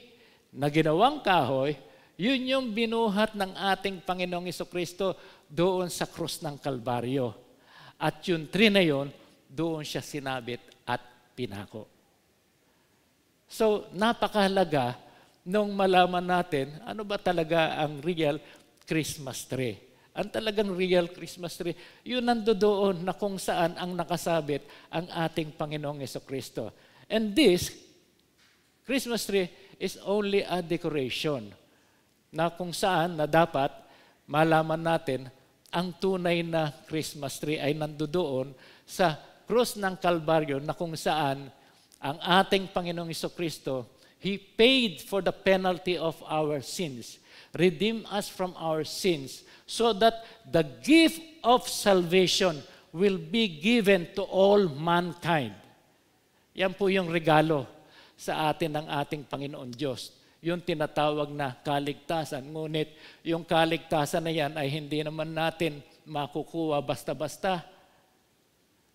[SPEAKER 2] na ginawang kahoy, yun yung binuhat ng ating Panginoong Hesukristo doon sa krus ng Kalbaryo. At yung tree na yon, doon siya sinabit at pinako. So, napakahalaga nung malaman natin ano ba talaga ang real Christmas tree. Ang talagang real Christmas tree, yun nandoon na kung saan ang nakasabit ang ating Panginoong Hesukristo. And this Christmas tree is only a decoration na kung saan na dapat malaman natin ang tunay na Christmas tree ay nandoon sa krus ng Kalbaryo na kung saan ang ating Panginoong Hesukristo, He paid for the penalty of our sins, redeemed us from our sins, so that the gift of salvation will be given to all mankind. Yan po yung regalo sa atin ng ating Panginoon Diyos. Yung tinatawag na kaligtasan. Ngunit yung kaligtasan na yan ay hindi naman natin makukuha basta-basta.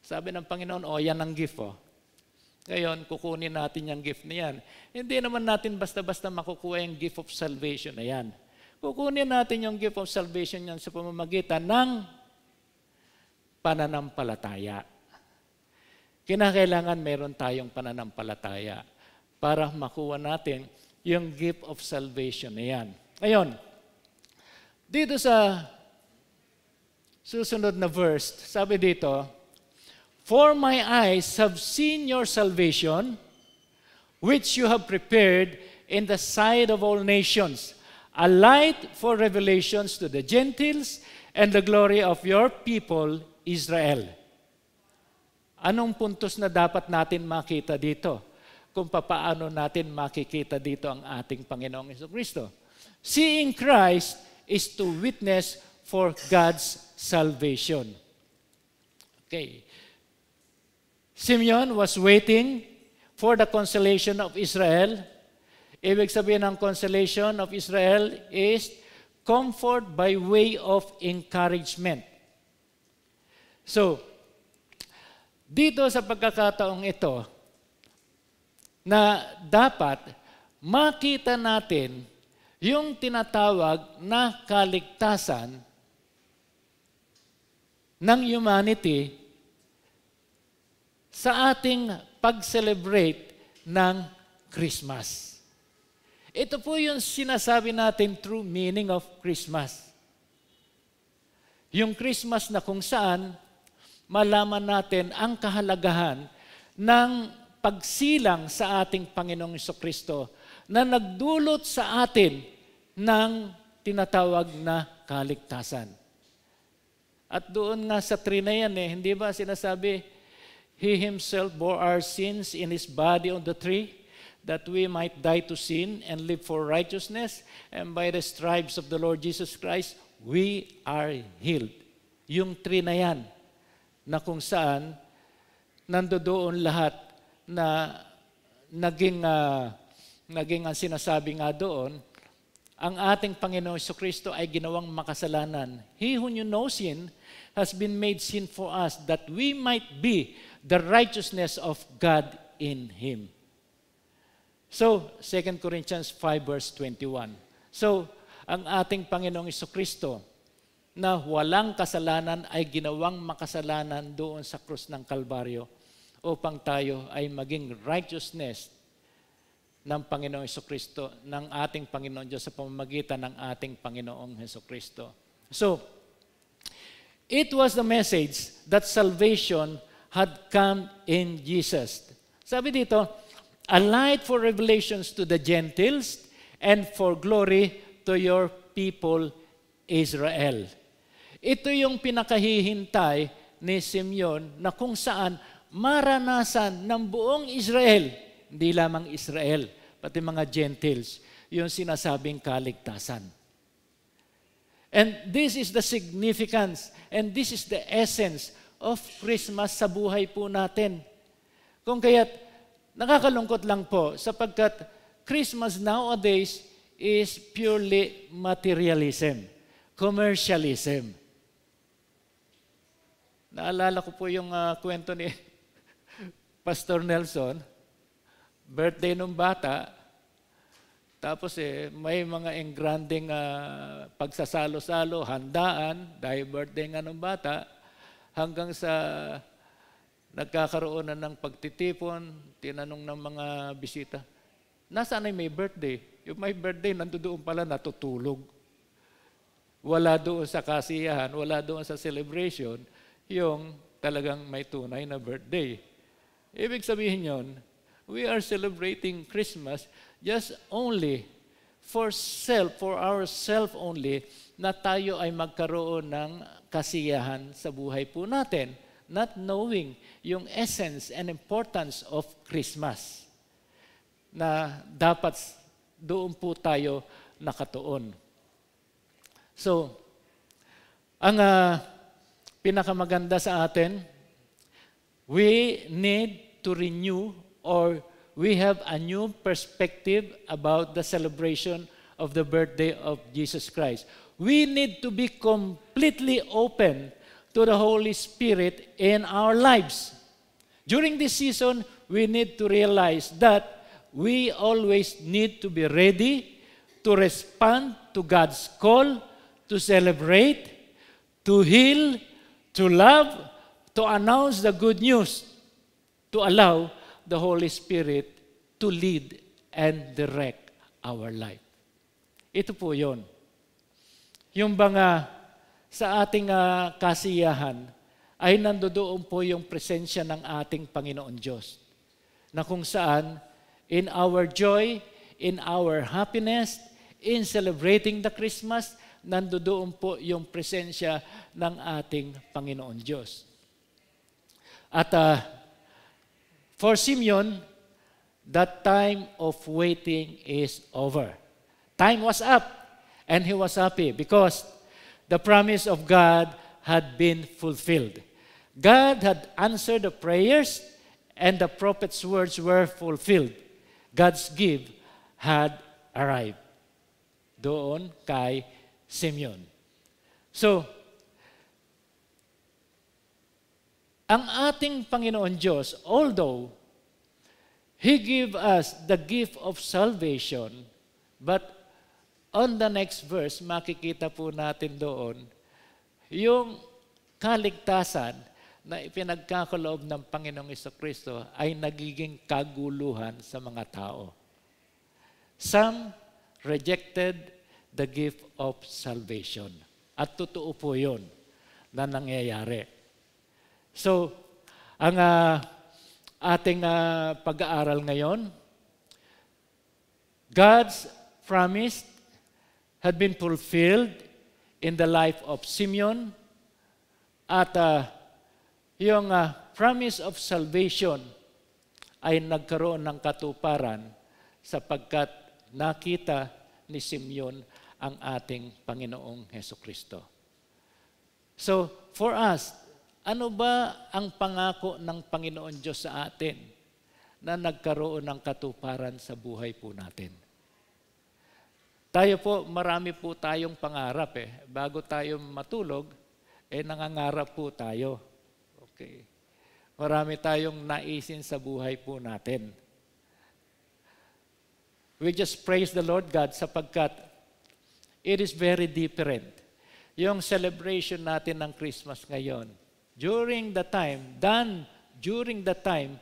[SPEAKER 2] Sabi ng Panginoon, yan ang gift. Ngayon, kukunin natin yung gift na yan. Hindi naman natin basta-basta makukuha yung gift of salvation na yan. Kukunin natin yung gift of salvation yan sa pamamagitan ng pananampalataya. Kinakailangan meron tayong pananampalataya para makuha natin yung gift of salvation na yan. Ngayon, dito sa susunod na verse, sabi dito, "For my eyes have seen your salvation, which you have prepared in the sight of all nations, a light for revelations to the Gentiles and the glory of your people, Israel." Anong puntos na dapat natin makita dito? Kung paano natin makikita dito ang ating Panginoong Hesukristo. Seeing Christ is to witness for God's salvation. Okay. Simeon was waiting for the consolation of Israel. Ibig sabihin ng consolation of Israel is comfort by way of encouragement. So, dito sa pagkakataong ito, na dapat makita natin yung tinatawag na kaligtasan ng humanity sa ating pag-celebrate ng Christmas. Ito po yung sinasabi natin true meaning of Christmas. Yung Christmas na kung saan malaman natin ang kahalagahan ng pagsilang sa ating Panginoong Jesucristo na nagdulot sa atin ng tinatawag na kaligtasan. At doon nga sa tree na yan, hindi ba sinasabi, He Himself bore our sins in His body on the tree, that we might die to sin and live for righteousness, and by the stripes of the Lord Jesus Christ, we are healed. Yung tree na yan, na kung saan nandoon lahat na naging ang sinasabi nga doon, ang ating Panginoong Jesucristo ay ginawang makasalanan. He who knew no sin has been made sin for us, that we might be the righteousness of God in Him. So, 2 Corinthians 5 verse 21. So, ang ating Panginoong Jesucristo na walang kasalanan ay ginawang makasalanan doon sa krus ng Kalbaryo upang tayo ay maging righteousness ng Panginoong Jesucristo, ng ating Panginoon Diyos sa pamamagitan ng ating Panginoong Jesucristo. So, it was the message that salvation had come in Jesus. Sabi dito, a light for revelations to the Gentiles and for glory to your people Israel. Ito yung pinakahihintay ni Simeon na kung saan maranasan ng buong Israel, hindi lamang Israel, pati mga Gentiles, yung sinasabing kaligtasan. And this is the significance and this is the essence of Christmas sa buhay po natin. Kung kaya't nakakalungkot lang po sapagkat Christmas nowadays is purely materialism, commercialism. Naalala ko po yung kwento ni Pastor Nelson, birthday nung bata, tapos may mga engranding pagsasalo-salo, handaan, dahil birthday nga nung bata, hanggang sa nagkakaroon na ng pagtitipon, tinanong ng mga bisita, nasaan ay may birthday? Yung may birthday, nandoon pala natutulog. Wala doon sa kasiyahan, wala doon sa celebration, yung talagang may tunay na birthday. Ibig sabihin yun, we are celebrating Christmas just only for ourselves only, na tayo ay magkaroon ng kasiyahan sa buhay po natin, not knowing yung essence and importance of Christmas, na dapat doon po tayo nakatuon. So, ang pinakamaganda sa atin, we need to renew or we have a new perspective about the celebration of the birthday of Jesus Christ. We need to be completely open to the Holy Spirit in our lives. During this season, we need to realize that we always need to be ready to respond to God's call, to celebrate, to heal, to love, to announce the good news, to allow the Holy Spirit to lead and direct our life. Ito po yun. Yung banga sa ating kasiyahan ay nandoon po yung presensya ng ating Panginoon Diyos, na kung saan in our joy, in our happiness, in celebrating the Christmas, nandoon po yung presensya ng ating Panginoon Diyos. At for Simeon, that time of waiting is over. Time was up, and he was happy because the promise of God had been fulfilled. God had answered the prayers, and the prophet's words were fulfilled. God's gift had arrived. Doon kay Simeon. So, ang ating Panginoon Diyos, although He gave us the gift of salvation, but on the next verse, makikita po natin doon, yung kaligtasan na ipinagkakaloob ng Panginoong Jesucristo ay nagiging kaguluhan sa mga tao. Some rejected the gift of salvation. At totoo po yun na nangyayari. So, ang ating pag-aaral ngayon, God's promise had been fulfilled in the life of Simeon at yung promise of salvation ay nagkaroon ng katuparan sapagkat nakita ni Simeon ang ating Panginoong Hesukristo. So, for us, ano ba ang pangako ng Panginoon Diyos sa atin na nagkaroon ng katuparan sa buhay po natin? Tayo po, marami po tayong pangarap eh. Bago tayo matulog, nangangarap po tayo. Okay. Marami tayong naisin sa buhay po natin. We just praise the Lord God sapagkat it is very different. Yung celebration natin ng Christmas ngayon, during the time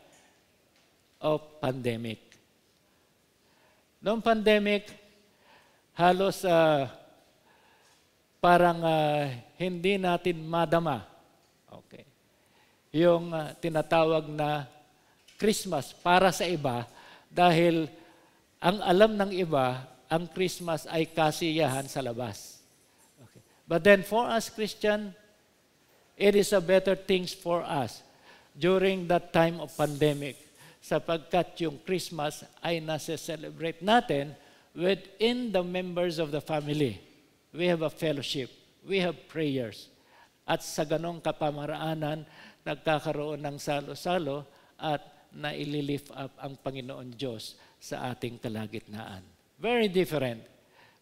[SPEAKER 2] of pandemic. Noong pandemic, halos parang hindi natin madama. Okay. Yung tinatawag na Christmas para sa iba dahil ang alam ng iba, ang Christmas ay kasiyahan sa labas. Okay. But then for us Christian, it is a better things for us during that time of pandemic sapagkat yung Christmas ay nasa-celebrate natin within the members of the family. We have a fellowship. We have prayers. At sa ganong kapamaraanan, nagkakaroon ng salo-salo at naililift up ang Panginoon Diyos sa ating kalagitnaan. Very different.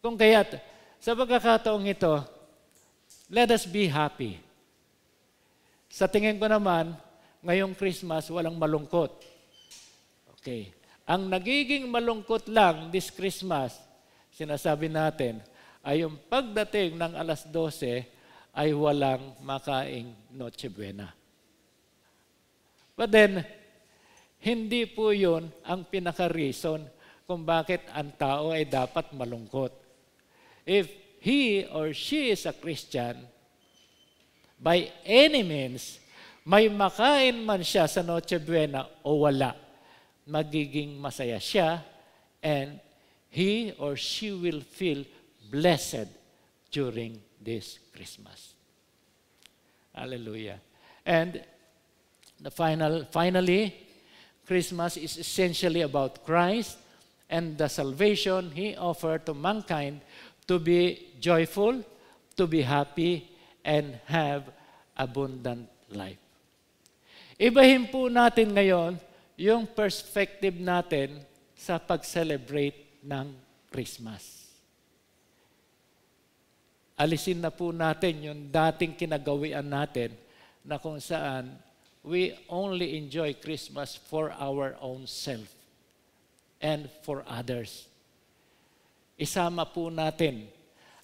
[SPEAKER 2] Kung kaya't, sa pagkakataong ito, let us be happy. Sa tingin ko naman, ngayong Christmas, walang malungkot. Okay. Ang nagiging malungkot lang this Christmas, sinasabi natin, ay yung pagdating ng alas 12 ay walang makaing Noche Buena. But then, hindi po yun ang pinaka-reason kung bakit ang tao ay dapat malungkot. If he or she is a Christian, by any means, may makain man siya sa Noche Buena o wala, magiging masaya siya and he or she will feel blessed during this Christmas. Hallelujah. And finally, Christmas is essentially about Christ and the salvation He offered to mankind to be joyful, to be happy, and have abundant life. Ibahin po natin ngayon yung perspective natin sa pag-celebrate ng Christmas. Alisin na po natin yung dating kinagawian natin na kung saan we only enjoy Christmas for our own self and for others. Isama po natin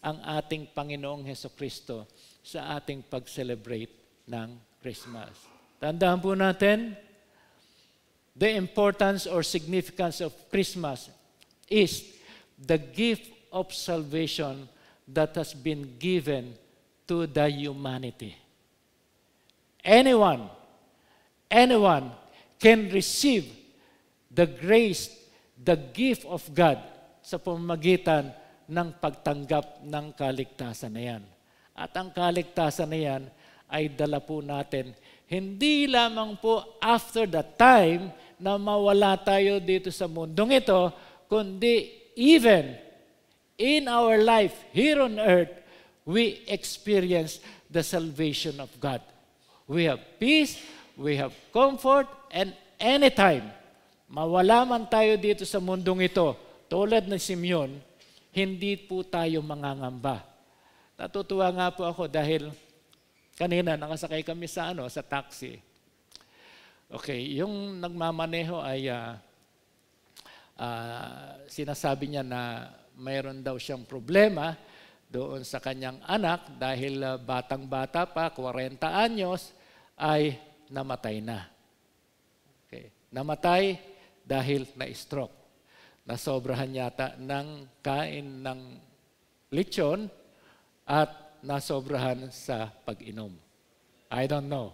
[SPEAKER 2] ang ating Panginoong Hesukristo sa ating pag-celebrate ng Christmas. Tandaan po natin, the importance or significance of Christmas is the gift of salvation that has been given to the humanity. Anyone can receive the grace, the gift of God sa pamamagitan ng pagtanggap ng kaligtasan na yan. At ang kaligtasan na yan ay dala po natin hindi lamang po after the time na mawala tayo dito sa mundong ito, kundi even in our life here on earth, we experience the salvation of God. We have peace, we have comfort, and anytime, mawala man tayo dito sa mundong ito, tulad ng Simeon, hindi po tayo mangangamba. Natutuwa nga po ako dahil kanina nakasakay kami sa taxi. Okay, yung nagmamaneho ay sinasabi niya na mayroon daw siyang problema doon sa kanyang anak dahil batang-bata pa, 40 anyos, ay namatay na. Okay. Namatay dahil na-stroke. Nasobrahan yata ng kain ng lechon at nasobrahan sa pag-inom. I don't know.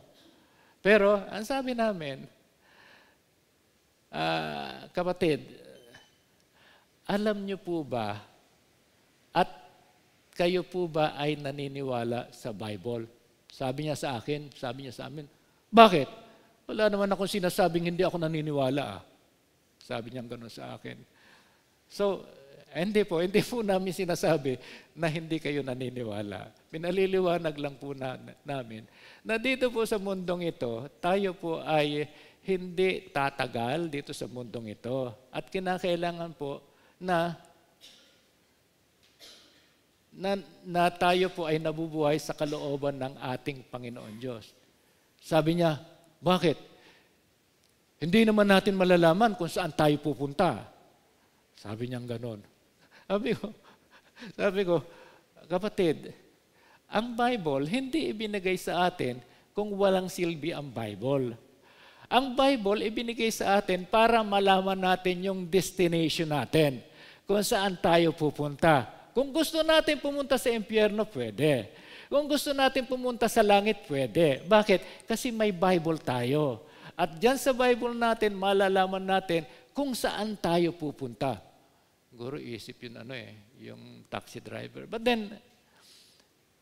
[SPEAKER 2] Pero ang sabi namin, kapatid, alam niyo po ba at kayo po ba ay naniniwala sa Bible? Sabi niya sa akin, sabi niya sa amin, bakit? Wala naman akong sinasabing hindi ako naniniwala. Sabi niya gano'n sa akin. So, hindi po namin sinasabi na hindi kayo naniniwala. Pinaliliwanag lang po namin na dito po sa mundong ito, tayo po ay hindi tatagal dito sa mundong ito. At kinakailangan po na tayo po ay nabubuhay sa kalooban ng ating Panginoon Diyos. Sabi niya, bakit? Hindi naman natin malalaman kung saan tayo pupunta. Sabi niya gano'n. Sabi ko, kapatid, ang Bible hindi ibinigay sa atin kung walang silbi ang Bible. Ang Bible ibinigay sa atin para malaman natin yung destination natin, kung saan tayo pupunta. Kung gusto natin pumunta sa impyerno, pwede. Kung gusto natin pumunta sa langit, pwede. Bakit? Kasi may Bible tayo. At diyan sa Bible natin, malalaman natin kung saan tayo pupunta. Siguro isip yun yung taxi driver. But then,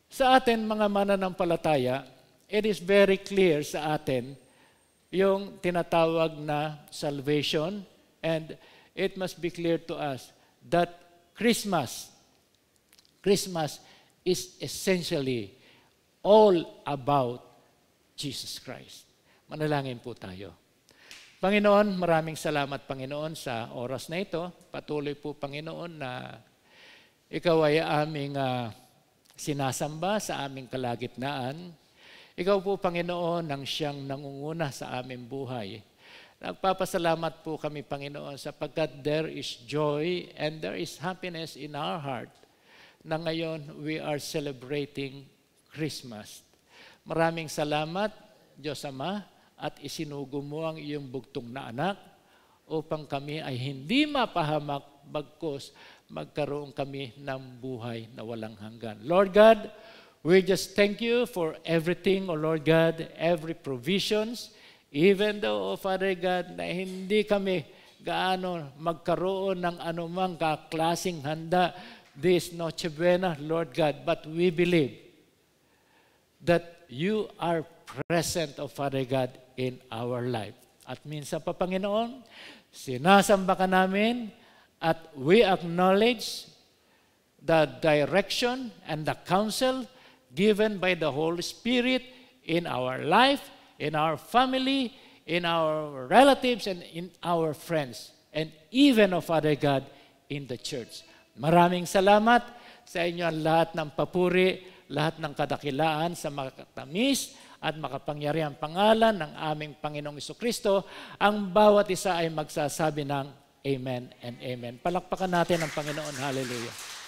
[SPEAKER 2] sa atin mga mananampalataya, it is very clear sa atin yung tinatawag na salvation, and it must be clear to us that Christmas is essentially all about Jesus Christ. Manalangin po tayo. Panginoon, maraming salamat, Panginoon, sa oras na ito. Patuloy po, Panginoon, na Ikaw ay aming sinasamba sa aming kalagitnaan. Ikaw po, Panginoon, ang siyang nangunguna sa aming buhay. Nagpapasalamat po kami, Panginoon, sapagkat there is joy and there is happiness in our heart na ngayon we are celebrating Christmas. Maraming salamat, Diyos Ama, at isinugo mo ang iyong bugtong na anak upang kami ay hindi mapahamak bagkus magkaroon kami ng buhay na walang hanggan. Lord God, we just thank you for everything, O Lord God, every provisions, even though, O Father God, na hindi kami gaano magkaroon ng anumang kaklasing handa this Noche Buena, Lord God, but we believe that you are present, O Father God, in our life. At minsan pa, Panginoon, sinasamba ka namin at we acknowledge the direction and the counsel given by the Holy Spirit in our life, in our family, in our relatives, and in our friends, and even, O Father God, in the church. Maraming salamat sa inyo ang lahat ng papuri, lahat ng kadakilaan sa makatamis at makapangyarihang pangalan ng aming Panginoong Jesucristo. Ang bawat isa ay magsasabi ng Amen and Amen. Palakpakan natin ang Panginoon. Hallelujah.